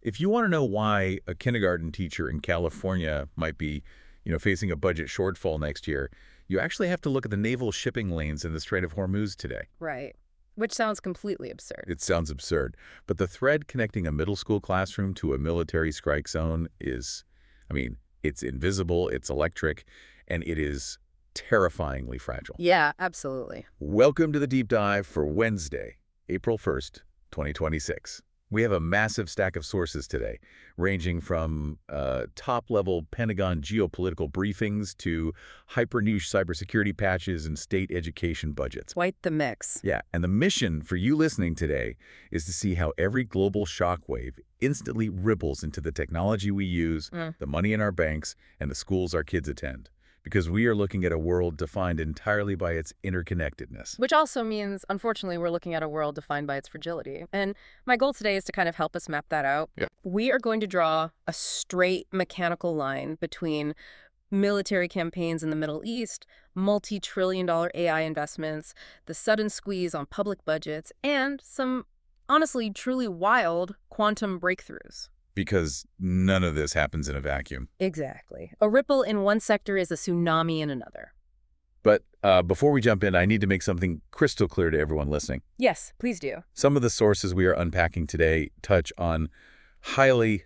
If you want to know why a kindergarten teacher in California might be, facing a budget shortfall next year, you actually have to look at the naval shipping lanes in the Strait of Hormuz today. Right. Which sounds completely absurd. It sounds absurd, but the thread connecting a middle school classroom to a military strike zone is, it's invisible, it's electric, and it is terrifyingly fragile. Yeah, absolutely. Welcome to the deep dive for Wednesday, April 1st, 2026. We have a massive stack of sources today, ranging from top-level Pentagon geopolitical briefings to hyper-niche cybersecurity patches and state education budgets. Quite the mix. Yeah, and the mission for you listening today is to see how every global shockwave instantly ripples into the technology we use, the money in our banks, and the schools our kids attend. Because we are looking at a world defined entirely by its interconnectedness. Which also means, unfortunately, we're looking at a world defined by its fragility. And my goal today is to kind of help us map that out. Yeah. We are going to draw a straight mechanical line between military campaigns in the Middle East, multi-trillion-dollar AI investments, the sudden squeeze on public budgets, and some, honestly, truly wild quantum breakthroughs. Because none of this happens in a vacuum. Exactly. A ripple in one sector is a tsunami in another. But before we jump in, I need to make something crystal clear to everyone listening. Yes, please do. Some of the sources we are unpacking today touch on highly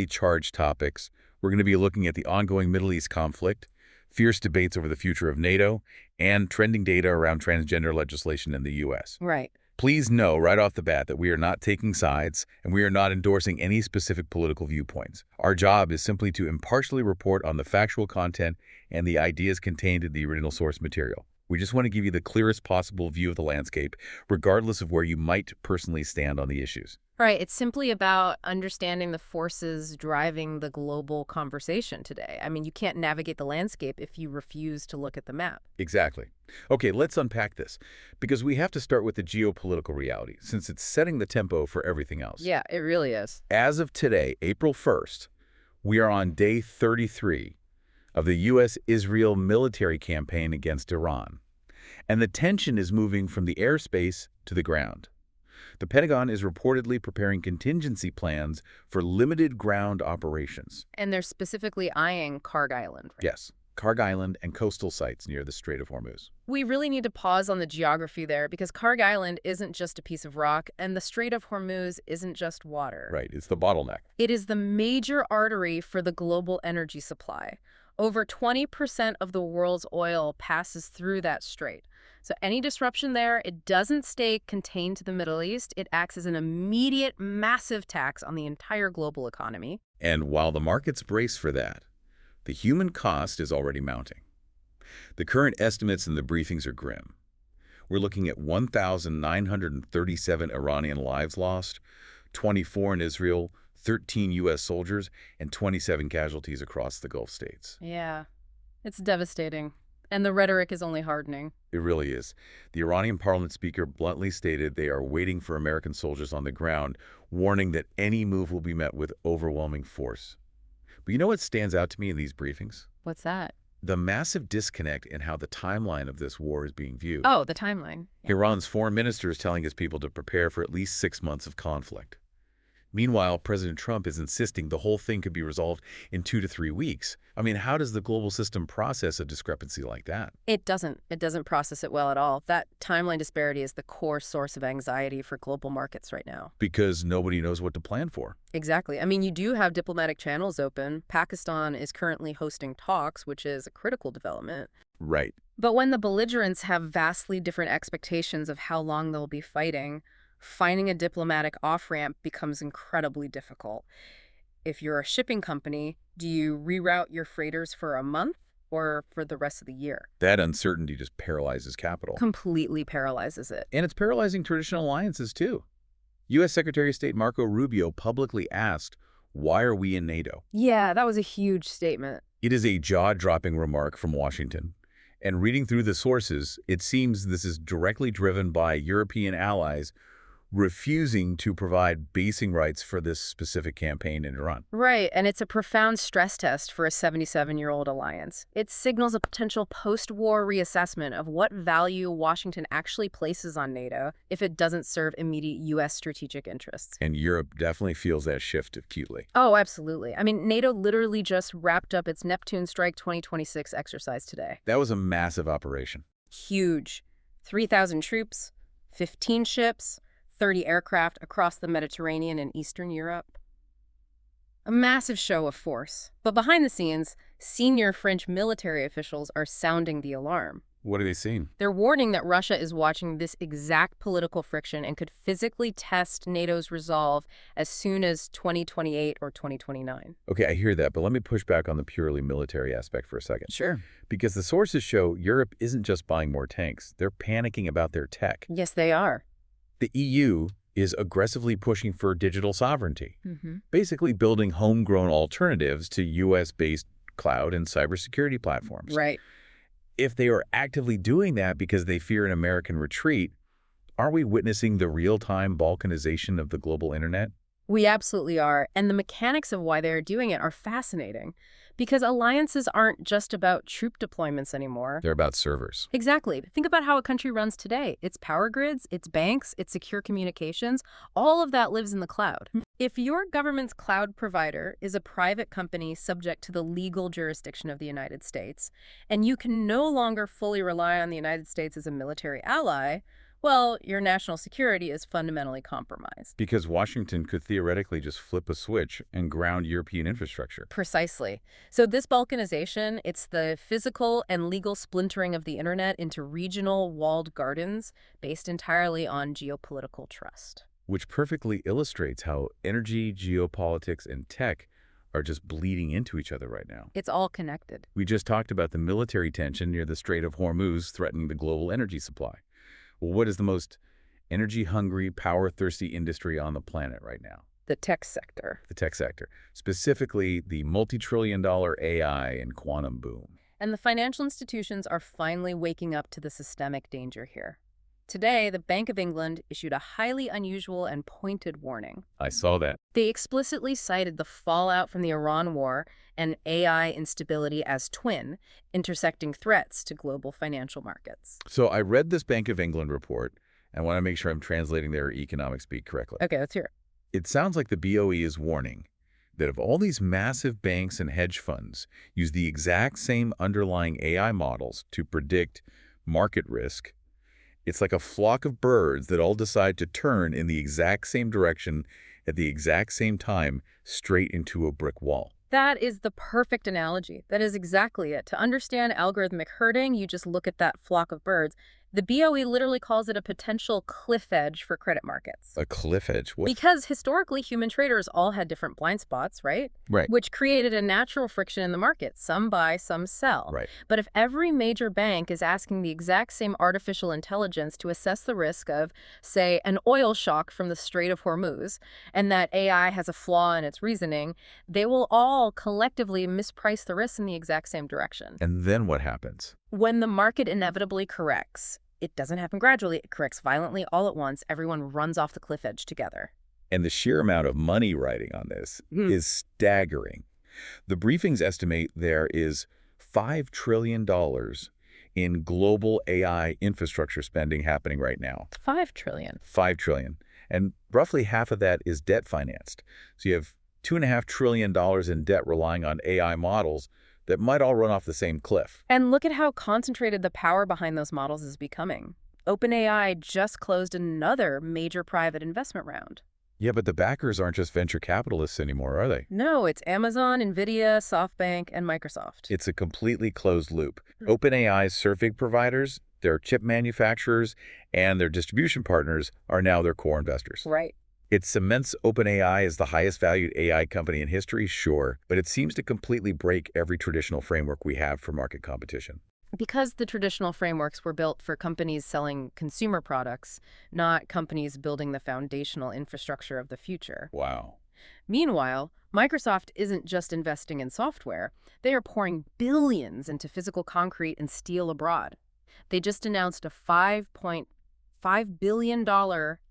charged topics. We're going to be looking at the ongoing Middle East conflict, fierce debates over the future of NATO, and trending data around transgender legislation in the U.S. Right. Please know right off the bat that we are not taking sides and we are not endorsing any specific political viewpoints. Our job is simply to impartially report on the factual content and the ideas contained in the original source material. We just want to give you the clearest possible view of the landscape, regardless of where you might personally stand on the issues. Right. It's simply about understanding the forces driving the global conversation today. You can't navigate the landscape if you refuse to look at the map. Exactly. Okay, let's unpack this, because we have to start with the geopolitical reality, since it's setting the tempo for everything else. Yeah, it really is. As of today, April 1st, we are on day 33 of the U.S.-Israel military campaign against Iran, and the tension is moving from the airspace to the ground. The Pentagon is reportedly preparing contingency plans for limited ground operations. And they're specifically eyeing Karg Island, right? Yes, Karg Island and coastal sites near the Strait of Hormuz. We really need to pause on the geography there because Karg Island isn't just a piece of rock and the Strait of Hormuz isn't just water. Right, it's the bottleneck. It is the major artery for the global energy supply. Over 20% of the world's oil passes through that strait. So any disruption there, it doesn't stay contained to the Middle East. It acts as an immediate, massive tax on the entire global economy. And while the markets brace for that, the human cost is already mounting. The current estimates in the briefings are grim. We're looking at 1,937 Iranian lives lost, 24 in Israel, 13 U.S. soldiers, and 27 casualties across the Gulf states. Yeah, it's devastating. And the rhetoric is only hardening. It really is. The Iranian parliament speaker bluntly stated they are waiting for American soldiers on the ground, warning that any move will be met with overwhelming force. But you know what stands out to me in these briefings? What's that? The massive disconnect in how the timeline of this war is being viewed. Oh, the timeline. Yeah. Iran's foreign minister is telling his people to prepare for at least 6 months of conflict. Meanwhile, President Trump is insisting the whole thing could be resolved in 2 to 3 weeks. How does the global system process a discrepancy like that? It doesn't. It doesn't process it well at all. That timeline disparity is the core source of anxiety for global markets right now. Because nobody knows what to plan for. Exactly. You do have diplomatic channels open. Pakistan is currently hosting talks, which is a critical development. Right. But when the belligerents have vastly different expectations of how long they'll be fighting, finding a diplomatic off-ramp becomes incredibly difficult. If you're a shipping company, do you reroute your freighters for a month or for the rest of the year? That uncertainty just paralyzes capital. Completely paralyzes it. And it's paralyzing traditional alliances, too. U.S. Secretary of State Marco Rubio publicly asked, "Why are we in NATO?" Yeah, that was a huge statement. It is a jaw-dropping remark from Washington. And reading through the sources, it seems this is directly driven by European allies refusing to provide basing rights for this specific campaign in Iran. Right, and it's a profound stress test for a 77-year-old alliance. It signals a potential post-war reassessment of what value Washington actually places on NATO if it doesn't serve immediate U.S. strategic interests. And Europe definitely feels that shift acutely. Oh, absolutely. I mean, NATO literally just wrapped up its Neptune Strike 2026 exercise today. That was a massive operation. Huge. 3,000 troops, 15 ships, 30 aircraft across the Mediterranean and Eastern Europe. A massive show of force. But behind the scenes, senior French military officials are sounding the alarm. What are they seeing? They're warning that Russia is watching this exact political friction and could physically test NATO's resolve as soon as 2028 or 2029. Okay, I hear that, but let me push back on the purely military aspect for a second. Sure. Because the sources show Europe isn't just buying more tanks. They're panicking about their tech. Yes, they are. The EU is aggressively pushing for digital sovereignty, basically building homegrown alternatives to U.S.-based cloud and cybersecurity platforms. Right. If they are actively doing that because they fear an American retreat, are we witnessing the real-time balkanization of the global internet? We absolutely are. And the mechanics of why they're doing it are fascinating. Because alliances aren't just about troop deployments anymore. They're about servers. Exactly. Think about how a country runs today. Its power grids, its banks, its secure communications, all of that lives in the cloud. If your government's cloud provider is a private company subject to the legal jurisdiction of the United States, and you can no longer fully rely on the United States as a military ally, well, your national security is fundamentally compromised. Because Washington could theoretically just flip a switch and ground European infrastructure. Precisely. So this balkanization, it's the physical and legal splintering of the internet into regional walled gardens based entirely on geopolitical trust. Which perfectly illustrates how energy, geopolitics, and tech are just bleeding into each other right now. It's all connected. We just talked about the military tension near the Strait of Hormuz threatening the global energy supply. Well, what is the most energy-hungry, power-thirsty industry on the planet right now? The tech sector. The tech sector. Specifically, the multi-trillion-dollar AI and quantum boom. And the financial institutions are finally waking up to the systemic danger here. Today, the Bank of England issued a highly unusual and pointed warning. I saw that. They explicitly cited the fallout from the Iran war and AI instability as twin, intersecting threats to global financial markets. So I read this Bank of England report, and I want to make sure I'm translating their economic speak correctly. Okay, let's hear it. It sounds like the BOE is warning that if all these massive banks and hedge funds use the exact same underlying AI models to predict market risk, it's like a flock of birds that all decide to turn in the exact same direction at the exact same time, straight into a brick wall. That is the perfect analogy. That is exactly it. To understand algorithmic herding, you just look at that flock of birds. The BOE literally calls it a potential cliff edge for credit markets. A cliff edge? What? Because historically, human traders all had different blind spots, right? Right. Which created a natural friction in the market. Some buy, some sell. Right. But if every major bank is asking the exact same artificial intelligence to assess the risk of, say, an oil shock from the Strait of Hormuz, and that AI has a flaw in its reasoning, they will all collectively misprice the risk in the exact same direction. And then what happens? When the market inevitably corrects, it doesn't happen gradually, it corrects violently all at once, everyone runs off the cliff edge together. And the sheer amount of money riding on this is staggering. The briefings estimate there is $5 trillion in global AI infrastructure spending happening right now. $5 trillion. $5 trillion. And roughly half of that is debt financed. So you have $2.5 trillion in debt relying on AI models that might all run off the same cliff. And look at how concentrated the power behind those models is becoming. OpenAI just closed another major private investment round. Yeah, but the backers aren't just venture capitalists anymore, are they? No, it's Amazon, NVIDIA, SoftBank, and Microsoft. It's a completely closed loop. OpenAI's surfing providers, their chip manufacturers, and their distribution partners are now their core investors. Right. It cements OpenAI as the highest valued AI company in history, sure, but it seems to completely break every traditional framework we have for market competition. Because the traditional frameworks were built for companies selling consumer products, not companies building the foundational infrastructure of the future. Wow. Meanwhile, Microsoft isn't just investing in software. They are pouring billions into physical concrete and steel abroad. They just announced a $5.5 billion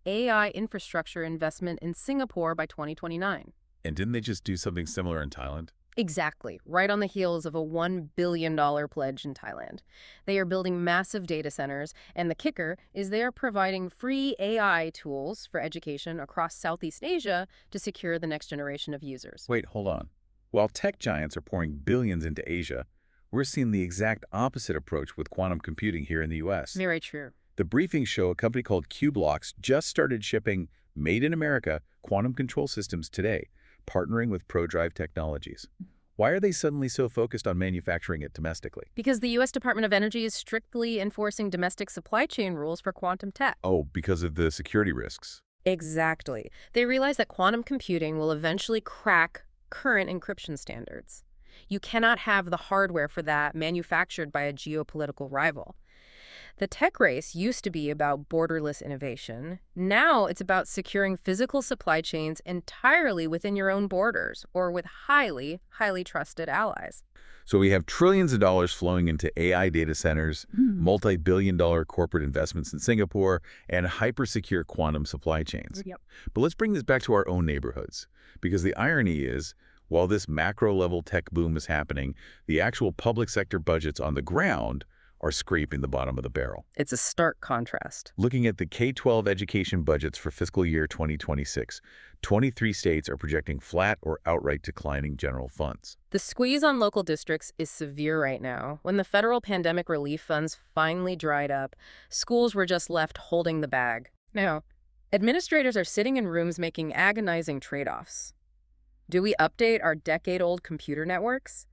AI infrastructure investment in Singapore by 2029. And didn't they just do something similar in Thailand? Exactly, right on the heels of a $1 billion pledge in Thailand. They are building massive data centers, and the kicker is they are providing free AI tools for education across Southeast Asia to secure the next generation of users. Wait, hold on. While tech giants are pouring billions into Asia, we're seeing the exact opposite approach with quantum computing here in the U.S. Very true. The briefings show a company called Qblocks just started shipping Made in America quantum control systems today, partnering with ProDrive Technologies. Why are they suddenly so focused on manufacturing it domestically? Because the U.S. Department of Energy is strictly enforcing domestic supply chain rules for quantum tech. Oh, because of the security risks. Exactly. They realize that quantum computing will eventually crack current encryption standards. You cannot have the hardware for that manufactured by a geopolitical rival. The tech race used to be about borderless innovation. Now it's about securing physical supply chains entirely within your own borders or with highly, highly trusted allies. So we have trillions of dollars flowing into AI data centers, multi-billion-dollar corporate investments in Singapore, and hyper-secure quantum supply chains. Yep. But let's bring this back to our own neighborhoods, because the irony is, while this macro-level tech boom is happening, the actual public sector budgets on the ground are scraping the bottom of the barrel. It's a stark contrast. Looking at the K-12 education budgets for fiscal year 2026, 23 states are projecting flat or outright declining general funds. The squeeze on local districts is severe right now. When the federal pandemic relief funds finally dried up, schools were just left holding the bag. Now, administrators are sitting in rooms making agonizing trade-offs. Do we update our decade-old computer networks?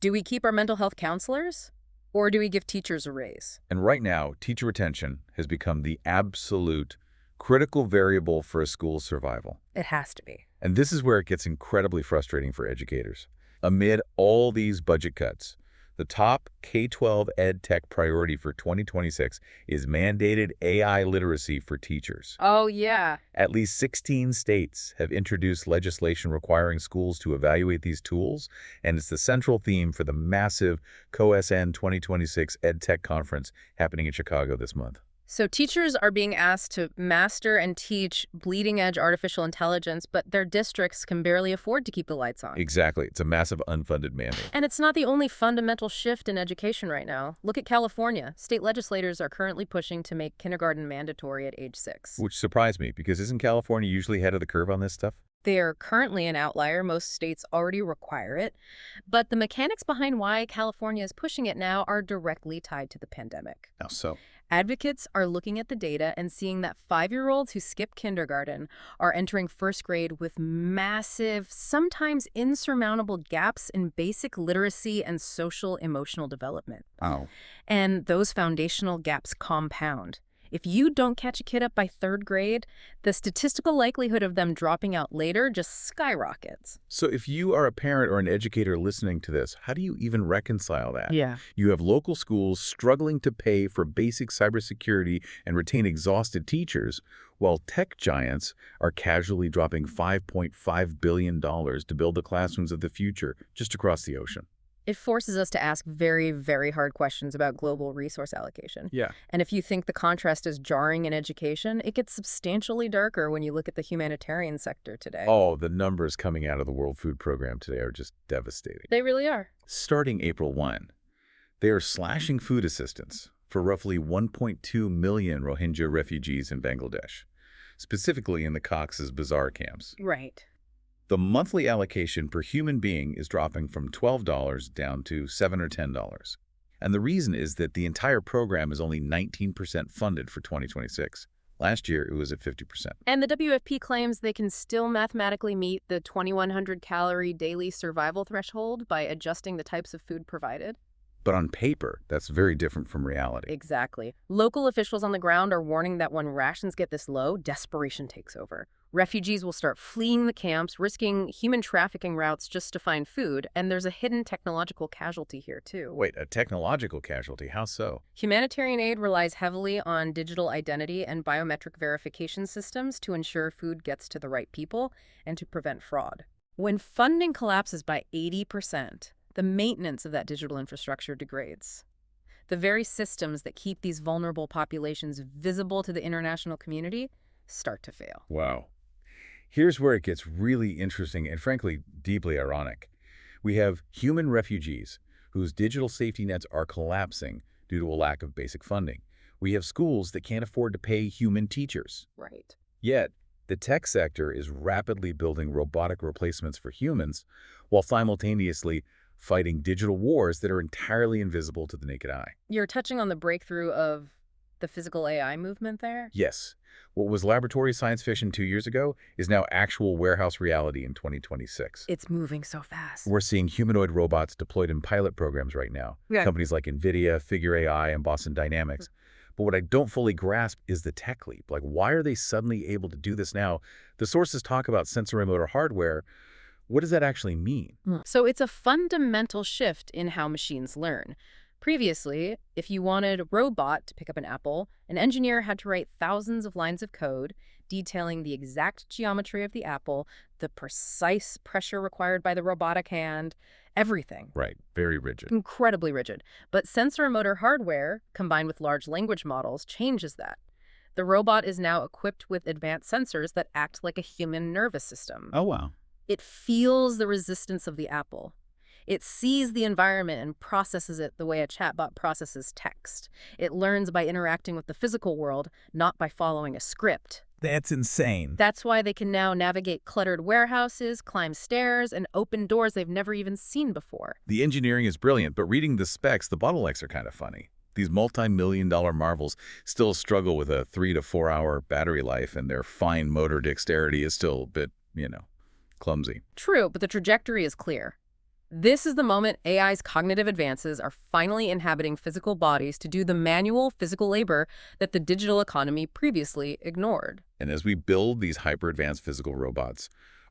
Do we keep our mental health counselors? Or do we give teachers a raise? And right now, teacher retention has become the absolute critical variable for a school's survival. It has to be. And this is where it gets incredibly frustrating for educators. Amid all these budget cuts, the top K-12 ed tech priority for 2026 is mandated AI literacy for teachers. Oh, yeah. At least 16 states have introduced legislation requiring schools to evaluate these tools, and it's the central theme for the massive CoSN 2026 EdTech Conference happening in Chicago this month. So teachers are being asked to master and teach bleeding-edge artificial intelligence, but their districts can barely afford to keep the lights on. Exactly. It's a massive unfunded mandate. And it's not the only fundamental shift in education right now. Look at California. State legislators are currently pushing to make kindergarten mandatory at age 6. Which surprised me, because isn't California usually ahead of the curve on this stuff? They are currently an outlier. Most states already require it. But the mechanics behind why California is pushing it now are directly tied to the pandemic. How so? Advocates are looking at the data and seeing that 5-year-olds who skip kindergarten are entering first grade with massive, sometimes insurmountable gaps in basic literacy and social emotional development. Oh. And those foundational gaps compound. If you don't catch a kid up by 3rd grade, the statistical likelihood of them dropping out later just skyrockets. So if you are a parent or an educator listening to this, how do you even reconcile that? Yeah. You have local schools struggling to pay for basic cybersecurity and retain exhausted teachers, while tech giants are casually dropping $5.5 billion to build the classrooms of the future just across the ocean. It forces us to ask very, very hard questions about global resource allocation. Yeah. And if you think the contrast is jarring in education, it gets substantially darker when you look at the humanitarian sector today. Oh, the numbers coming out of the World Food Program today are just devastating. They really are. Starting April 1, they are slashing food assistance for roughly 1.2 million Rohingya refugees in Bangladesh, specifically in the Cox's Bazar camps. Right. The monthly allocation per human being is dropping from $12 down to $7 or $10. And the reason is that the entire program is only 19% funded for 2026. Last year, it was at 50%. And the WFP claims they can still mathematically meet the 2,100-calorie daily survival threshold by adjusting the types of food provided. But on paper, that's very different from reality. Exactly. Local officials on the ground are warning that when rations get this low, desperation takes over. Refugees will start fleeing the camps, risking human trafficking routes just to find food, and there's a hidden technological casualty here, too. Wait, a technological casualty? How so? Humanitarian aid relies heavily on digital identity and biometric verification systems to ensure food gets to the right people and to prevent fraud. When funding collapses by 80%, the maintenance of that digital infrastructure degrades. The very systems that keep these vulnerable populations visible to the international community start to fail. Wow. Here's where it gets really interesting and frankly deeply ironic. We have human refugees whose digital safety nets are collapsing due to a lack of basic funding. We have schools that can't afford to pay human teachers. Right. Yet, the tech sector is rapidly building robotic replacements for humans while simultaneously fighting digital wars that are entirely invisible to the naked eye. You're touching on the breakthrough of the physical AI movement there? Yes, what was laboratory science fiction 2 years ago is now actual warehouse reality in 2026. It's moving so fast. We're seeing humanoid robots deployed in pilot programs right now. Yeah. Companies like NVIDIA, Figure AI, and Boston Dynamics. But what I don't fully grasp is the tech leap. Like, why are they suddenly able to do this now? The sources talk about sensory motor hardware. What does that actually mean? So it's a fundamental shift in how machines learn. Previously, if you wanted a robot to pick up an apple, an engineer had to write thousands of lines of code detailing the exact geometry of the apple, the precise pressure required by the robotic hand, everything. Right, very rigid. Incredibly rigid. But sensor motor hardware, combined with large language models, changes that. The robot is now equipped with advanced sensors that act like a human nervous system. Oh, wow. It feels the resistance of the apple. It sees the environment and processes it the way a chatbot processes text. It learns by interacting with the physical world, not by following a script. That's insane. That's why they can now navigate cluttered warehouses, climb stairs, and open doors they've never even seen before. The engineering is brilliant, but reading the specs, the bottlenecks are kind of funny. These multi-million-dollar marvels still struggle with a 3 to 4 hour battery life, and their fine motor dexterity is still a bit, clumsy. True, but the trajectory is clear. This is the moment AI's cognitive advances are finally inhabiting physical bodies to do the manual physical labor that the digital economy previously ignored. And as we build these hyper-advanced physical robots,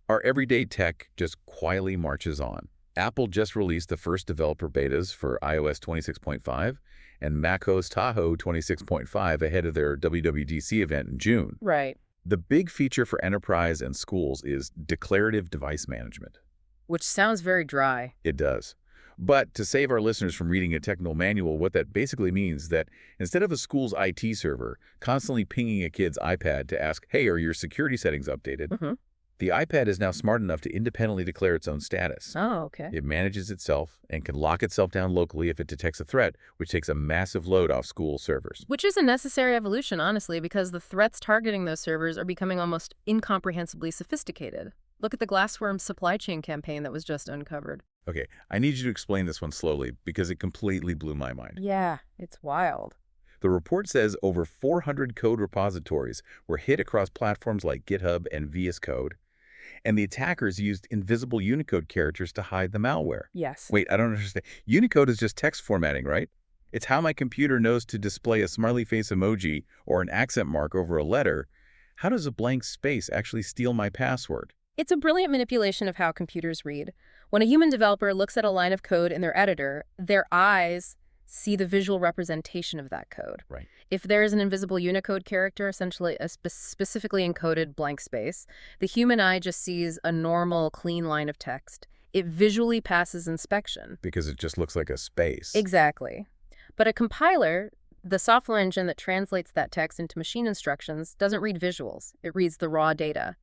our everyday tech just quietly marches on. Apple just released the first developer betas for iOS 26.5 and macOS Tahoe 26.5 ahead of their WWDC event in June. Right. The big feature for enterprise and schools is declarative device management. Which sounds very dry. It does. But to save our listeners from reading a technical manual, what that basically means is that instead of a school's IT server constantly pinging a kid's iPad to ask, hey, are your security settings updated? The iPad is now smart enough to independently declare its own status. Oh, okay. It manages itself and can lock itself down locally if it detects a threat, which takes a massive load off school servers. Which is a necessary evolution, honestly, because the threats targeting those servers are becoming almost incomprehensibly sophisticated. Look at the Glassworm supply chain campaign that was just uncovered. Okay, I need you to explain this one slowly because it completely blew my mind. Yeah, it's wild. The report says over 400 code repositories were hit across platforms like GitHub and VS Code, and the attackers used invisible Unicode characters to hide the malware. Yes. Wait, I don't understand. Unicode is just text formatting, right? It's how my computer knows to display a smiley face emoji or an accent mark over a letter. How does a blank space actually steal my password? It's a brilliant manipulation of how computers read. When a human developer looks at a line of code in their editor, their eyes see the visual representation of that code. Right. If there is an invisible Unicode character, essentially a specifically encoded blank space, the human eye just sees a normal, clean line of text. It visually passes inspection. Because it just looks like a space. Exactly. But a compiler, the software engine that translates that text into machine instructions, doesn't read visuals. It reads the raw data.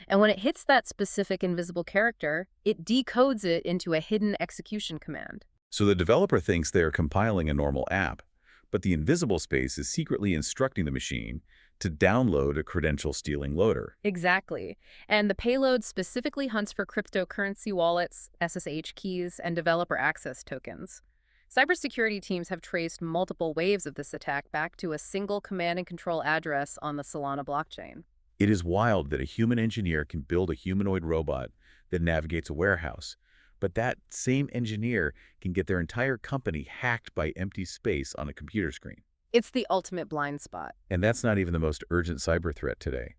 And when it hits that specific invisible character, it decodes it into a hidden execution command. So the developer thinks they're compiling a normal app, but the invisible space is secretly instructing the machine to download a credential-stealing loader. Exactly. And the payload specifically hunts for cryptocurrency wallets, SSH keys, and developer access tokens. Cybersecurity teams have traced multiple waves of this attack back to a single command and control address on the Solana blockchain. It is wild that a human engineer can build a humanoid robot that navigates a warehouse, but that same engineer can get their entire company hacked by empty space on a computer screen. It's the ultimate blind spot. And that's not even the most urgent cyber threat today.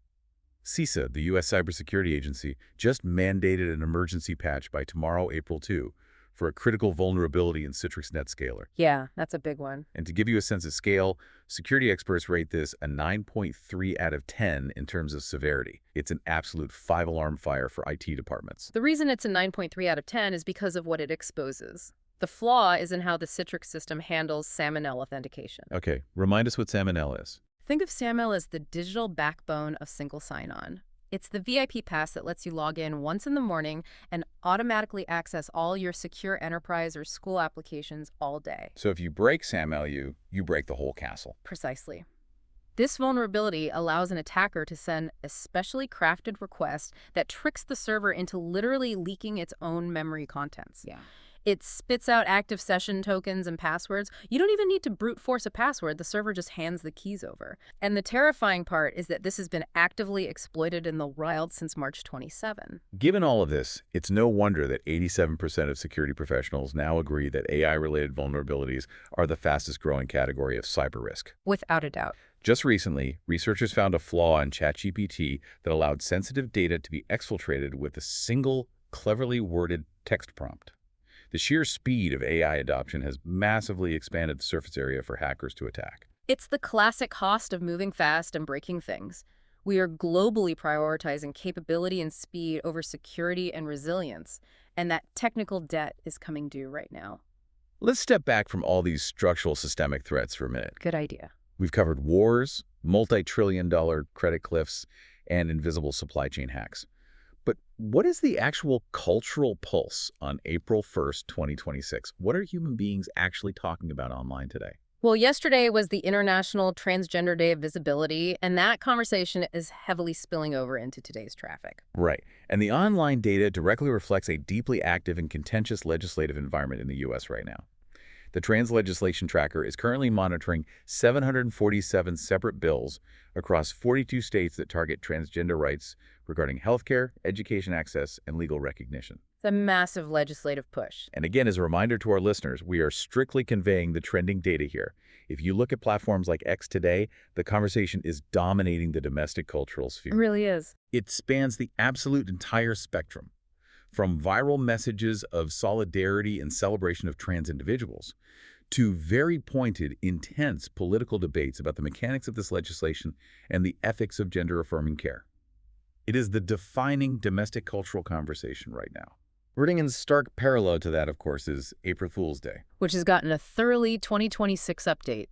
CISA, the U.S. Cybersecurity Agency, just mandated an emergency patch by tomorrow, April 2, for a critical vulnerability in Citrix NetScaler. Yeah, that's a big one. And to give you a sense of scale, security experts rate this a 9.3 out of 10 in terms of severity. It's an absolute five-alarm fire for IT departments. The reason it's a 9.3 out of 10 is because of what it exposes. The flaw is in how the Citrix system handles SAML authentication. Okay, remind us what SAML is. Think of SAML as the digital backbone of single sign-on. It's the VIP pass that lets you log in once in the morning and automatically access all your secure enterprise or school applications all day. So if you break SAMLU, you break the whole castle. Precisely. This vulnerability allows an attacker to send a specially crafted request that tricks the server into literally leaking its own memory contents. Yeah. It spits out active session tokens and passwords. You don't even need to brute force a password. The server just hands the keys over. And the terrifying part is that this has been actively exploited in the wild since March 27. Given all of this, it's no wonder that 87% of security professionals now agree that AI-related vulnerabilities are the fastest growing category of cyber risk. Without a doubt. Just recently, researchers found a flaw in ChatGPT that allowed sensitive data to be exfiltrated with a single, cleverly worded text prompt. The sheer speed of AI adoption has massively expanded the surface area for hackers to attack. It's the classic cost of moving fast and breaking things. We are globally prioritizing capability and speed over security and resilience, and that technical debt is coming due right now. Let's step back from all these structural systemic threats for a minute. Good idea. We've covered wars, multi-trillion-dollar credit cliffs, and invisible supply chain hacks. But what is the actual cultural pulse on April 1st, 2026? What are human beings actually talking about online today? Well, yesterday was the International Transgender Day of Visibility, and that conversation is heavily spilling over into today's traffic. Right. And the online data directly reflects a deeply active and contentious legislative environment in the U.S. right now. The Trans Legislation Tracker is currently monitoring 747 separate bills across 42 states that target transgender rights regarding healthcare, education access, and legal recognition. It's a massive legislative push. And again, as a reminder to our listeners, we are strictly conveying the trending data here. If you look at platforms like X today, the conversation is dominating the domestic cultural sphere. It really is. It spans the absolute entire spectrum, from viral messages of solidarity and celebration of trans individuals to very pointed, intense political debates about the mechanics of this legislation and the ethics of gender-affirming care. It is the defining domestic cultural conversation right now. Running in stark parallel to that, of course, is April Fool's Day. Which has gotten a thoroughly 2026 update.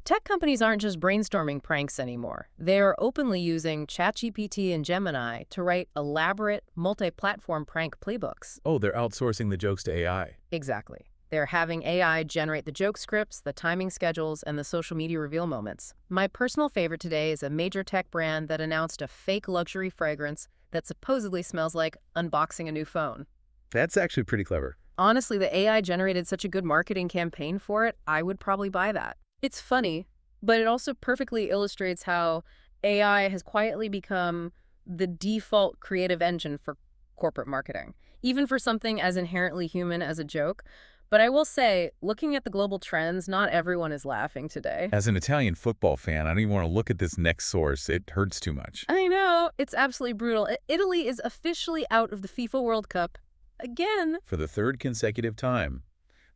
Tech companies aren't just brainstorming pranks anymore. They're openly using ChatGPT and Gemini to write elaborate, multi-platform prank playbooks. Oh, they're outsourcing the jokes to AI. Exactly. They're having AI generate the joke scripts, the timing schedules, and the social media reveal moments. My personal favorite today is a major tech brand that announced a fake luxury fragrance that supposedly smells like unboxing a new phone. That's actually pretty clever. Honestly, the AI generated such a good marketing campaign for it, I would probably buy that. It's funny, but it also perfectly illustrates how AI has quietly become the default creative engine for corporate marketing, even for something as inherently human as a joke. But I will say, looking at the global trends, not everyone is laughing today. As an Italian football fan, I don't even want to look at this next source. It hurts too much. I know, it's absolutely brutal. Italy is officially out of the FIFA World Cup again. For the third consecutive time.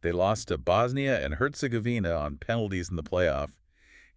They lost to Bosnia and Herzegovina on penalties in the playoff.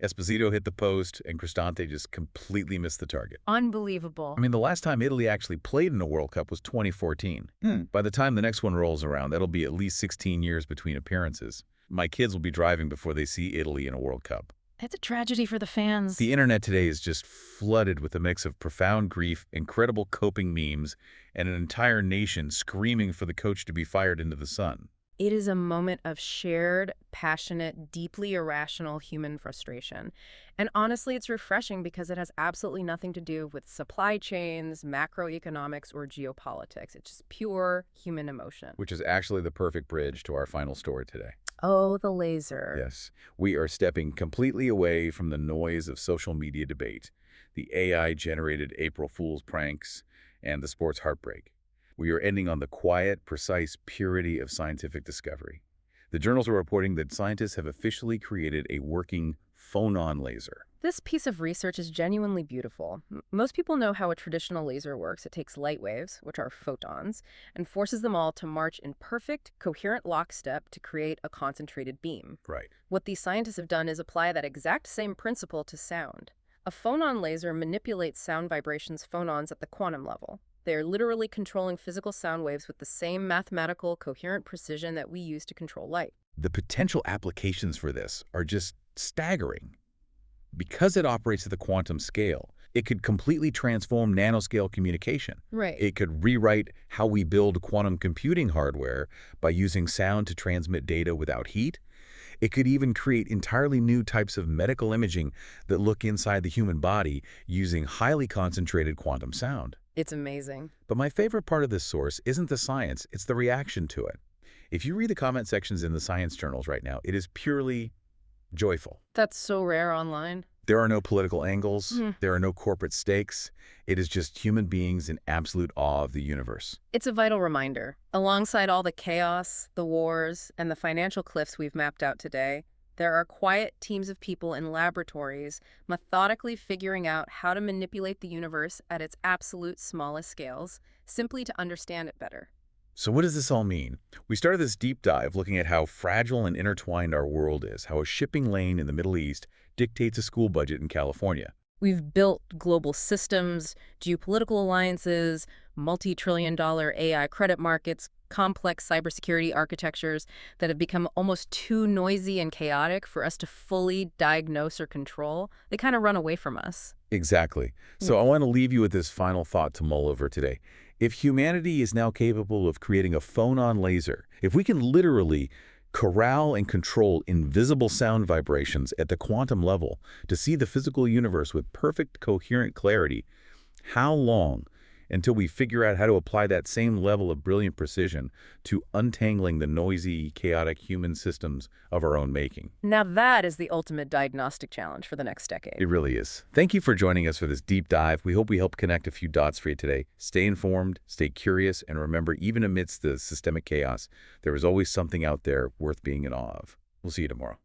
Esposito hit the post, and Cristante just completely missed the target. Unbelievable. I mean, the last time Italy actually played in a World Cup was 2014. By the time the next one rolls around, that'll be at least 16 years between appearances. My kids will be driving before they see Italy in a World Cup. It's a tragedy for the fans. The internet today is just flooded with a mix of profound grief, incredible coping memes, and an entire nation screaming for the coach to be fired into the sun. It is a moment of shared, passionate, deeply irrational human frustration. And honestly, it's refreshing because it has absolutely nothing to do with supply chains, macroeconomics, or geopolitics. It's just pure human emotion. Which is actually the perfect bridge to our final story today. Oh, the laser. Yes, we are stepping completely away from the noise of social media debate, the AI-generated April Fool's pranks, and the sports heartbreak. We are ending on the quiet, precise purity of scientific discovery. The journals are reporting that scientists have officially created a working phonon laser. This piece of research is genuinely beautiful. Most people know how a traditional laser works. It takes light waves, which are photons, and forces them all to march in perfect, coherent lockstep to create a concentrated beam. Right. What these scientists have done is apply that exact same principle to sound. A phonon laser manipulates sound vibrations phonons at the quantum level. They are literally controlling physical sound waves with the same mathematical, coherent precision that we use to control light. The potential applications for this are just staggering. Because it operates at the quantum scale, it could completely transform nanoscale communication. Right. It could rewrite how we build quantum computing hardware by using sound to transmit data without heat. It could even create entirely new types of medical imaging that look inside the human body using highly concentrated quantum sound. It's amazing. But my favorite part of this source isn't the science, it's the reaction to it. If you read the comment sections in the science journals right now, it is purely joyful. That's so rare online. There are no political angles, there are no corporate stakes. It is just human beings in absolute awe of the universe. It's a vital reminder. Alongside all the chaos, the wars, and the financial cliffs we've mapped out today, there are quiet teams of people in laboratories methodically figuring out how to manipulate the universe at its absolute smallest scales, simply to understand it better. So what does this all mean? We started this deep dive looking at how fragile and intertwined our world is, how a shipping lane in the Middle East dictates a school budget in California. We've built global systems, geopolitical alliances, multi-trillion-dollar AI credit markets, complex cybersecurity architectures that have become almost too noisy and chaotic for us to fully diagnose or control. They kind of run away from us. Exactly. So I want to leave you with this final thought to mull over today. If humanity is now capable of creating a phone-on laser, if we can literally corral and control invisible sound vibrations at the quantum level to see the physical universe with perfect, coherent clarity, how long until we figure out how to apply that same level of brilliant precision to untangling the noisy, chaotic human systems of our own making? Now that is the ultimate diagnostic challenge for the next decade. It really is. Thank you for joining us for this deep dive. We hope we helped connect a few dots for you today. Stay informed, stay curious, and remember, even amidst the systemic chaos, there is always something out there worth being in awe of. We'll see you tomorrow.